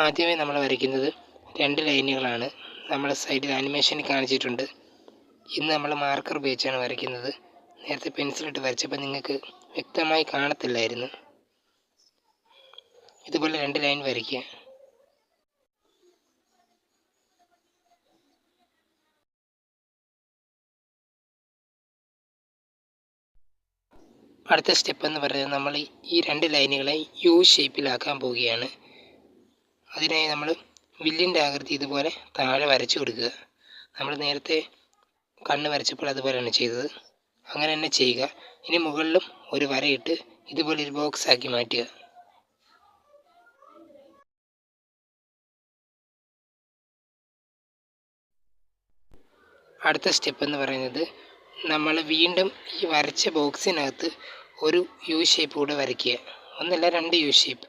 ആദ്യമേ നമ്മൾ വരയ്ക്കുന്നത് 2 ലൈനുകളാണ്. നമ്മൾ സൈഡിൽ ആനിമേഷനിൽ കാണിച്ചിട്ടുണ്ട്. ഇന്ന് നമ്മൾ മാർക്കർ ഉപയോഗിച്ചാണ് വരയ്ക്കുന്നത്. നേരത്തെ പെൻസിലിട്ട് വരച്ചപ്പോൾ നിങ്ങൾക്ക് വ്യക്തമായി കാണത്തില്ലായിരുന്നു. ഇതുപോലെ 2 ലൈൻ വരയ്ക്കുക. അടുത്ത സ്റ്റെപ്പ് എന്ന് പറയുന്നത് നമ്മൾ ഈ 2 ലൈനുകളെ യു ഷേപ്പിലാക്കാൻ പോവുകയാണ്. അതിനായി നമ്മൾ വില്ലിൻ്റെ ആകൃതി ഇതുപോലെ താഴെ വരച്ചു കൊടുക്കുക. നമ്മൾ നേരത്തെ കണ്ണ് വരച്ചപ്പോൾ അതുപോലെയാണ് ചെയ്തത്. അങ്ങനെ തന്നെ ചെയ്യുക. ഇനി മുകളിലും ഒരു വരയിട്ട് ഇതുപോലെ ഒരു ബോക്സ് ആക്കി മാറ്റുക. അടുത്ത സ്റ്റെപ്പ് എന്ന് പറയുന്നത് നമ്മൾ വീണ്ടും ഈ വരച്ച ബോക്സിനകത്ത് ഒരു യു ഷേപ്പ് കൂടെ വരയ്ക്കുക. ഒന്നല്ല 2 യു ഷേപ്പ്.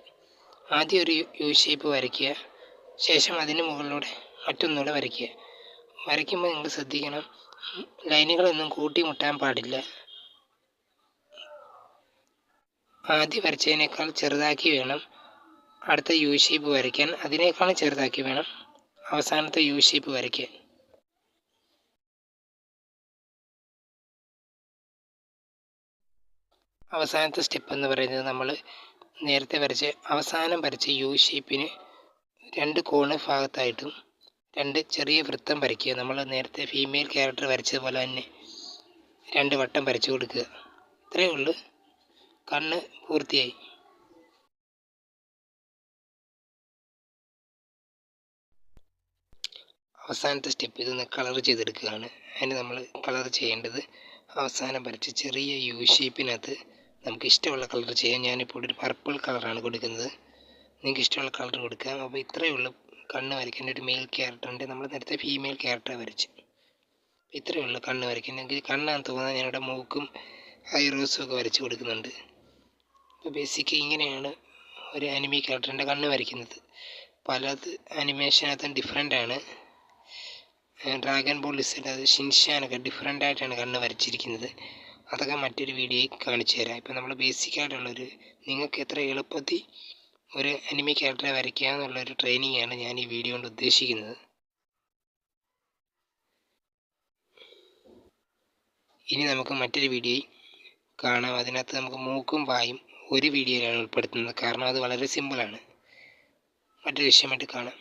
ആദ്യം ഒരു യു ഷേപ്പ് വരയ്ക്കുക. ശേഷം അതിന് മുകളിലൂടെ മറ്റൊന്നുകൂടെ വരയ്ക്കുക. വരയ്ക്കുമ്പോൾ നിങ്ങൾ ശ്രദ്ധിക്കണം, ലൈനുകളൊന്നും കൂട്ടിമുട്ടാൻ പാടില്ല. ആദ്യം വരച്ചതിനേക്കാൾ ചെറുതാക്കി വേണം അടുത്ത യു ഷേപ്പ് വരയ്ക്കാൻ. അതിനേക്കാളും ചെറുതാക്കി വേണം അവസാനത്തെ യു ഷേപ്പ് വരയ്ക്കാൻ. അവസാനത്തെ സ്റ്റെപ്പ് എന്ന് പറയുന്നത് നമ്മൾ നേരത്തെ അവസാനം വരച്ച യു ഷേപ്പിന് 2 കോണ് ഭാഗത്തായിട്ടും 2 ചെറിയ വൃത്തം വരയ്ക്കുക. നമ്മൾ നേരത്തെ ഫീമെയിൽ ക്യാരക്ടർ വരച്ചതുപോലെ തന്നെ 2 വട്ടം വരച്ചു കൊടുക്കുക. ഇത്രയേ ഉള്ളൂ. കണ്ണ് പൂർത്തിയായി. അവസാനത്തെ സ്റ്റെപ്പ് ഇതൊന്ന് കളർ ചെയ്തെടുക്കുകയാണ്. അതിന് നമ്മൾ കളർ ചെയ്യേണ്ടത് അവസാനം വരച്ച ചെറിയ യു ഷേപ്പിനകത്ത് നമുക്ക് ഇഷ്ടമുള്ള കളർ ചെയ്യാം. ഞാനിപ്പോൾ ഒരു പർപ്പിൾ കളറാണ് കൊടുക്കുന്നത്. നിങ്ങൾക്ക് ഇഷ്ടമുള്ള കളർ കൊടുക്കാം. അപ്പോൾ ഇത്രയേ ഉള്ളൂ കണ്ണ് വരയ്ക്കാൻ. ഒരു മെയിൽ ക്യാരക്ടറുണ്ട്. നമ്മൾ നേരത്തെ ഫീമെയിൽ ക്യാരക്ടർ വരച്ച്. ഇത്രയേ ഉള്ളൂ കണ്ണ് വരയ്ക്കാൻ. നിങ്ങൾക്ക് കണ്ണാന്ന് തോന്നുന്നത് ഞാനിവിടെ മൂക്കും ഐറോസും ഒക്കെ വരച്ച് കൊടുക്കുന്നുണ്ട്. അപ്പോൾ ബേസിക് ഇങ്ങനെയാണ് ഒരു അനിമി ക്യാരക്ടറിൻ്റെ കണ്ണ് വരയ്ക്കുന്നത്. പലത് അനിമേഷനകത്തും ഡിഫറെൻ്റാണ്. ഡ്രാഗൺ ബോൾ ലിസഡ്, അത് ഷിൻഷാനൊക്കെ ഡിഫറെൻ്റ് ആയിട്ടാണ് കണ്ണ് വരച്ചിരിക്കുന്നത്. അതൊക്കെ മറ്റൊരു വീഡിയോയിൽ കാണിച്ചു തരാം. ഇപ്പോൾ നമ്മൾ ബേസിക്കായിട്ടുള്ളൊരു നിങ്ങൾക്ക് എത്ര എളുപ്പത്തിൽ ഒരു അനിമി ക്യാരക്ടറെ വരയ്ക്കുക എന്നുള്ളൊരു ട്രെയിനിങ്ങാണ് ഞാൻ ഈ വീഡിയോ കൊണ്ട് ഉദ്ദേശിക്കുന്നത്. ഇനി നമുക്ക് മറ്റൊരു വീഡിയോയിൽ കാണാം. അതിനകത്ത് നമുക്ക് മൂക്കും വായും ഒരു വീഡിയോയിലാണ് ഉൾപ്പെടുത്തുന്നത്. കാരണം അത് വളരെ സിമ്പിളാണ്. മറ്റൊരു വിഷയമായിട്ട് കാണാം.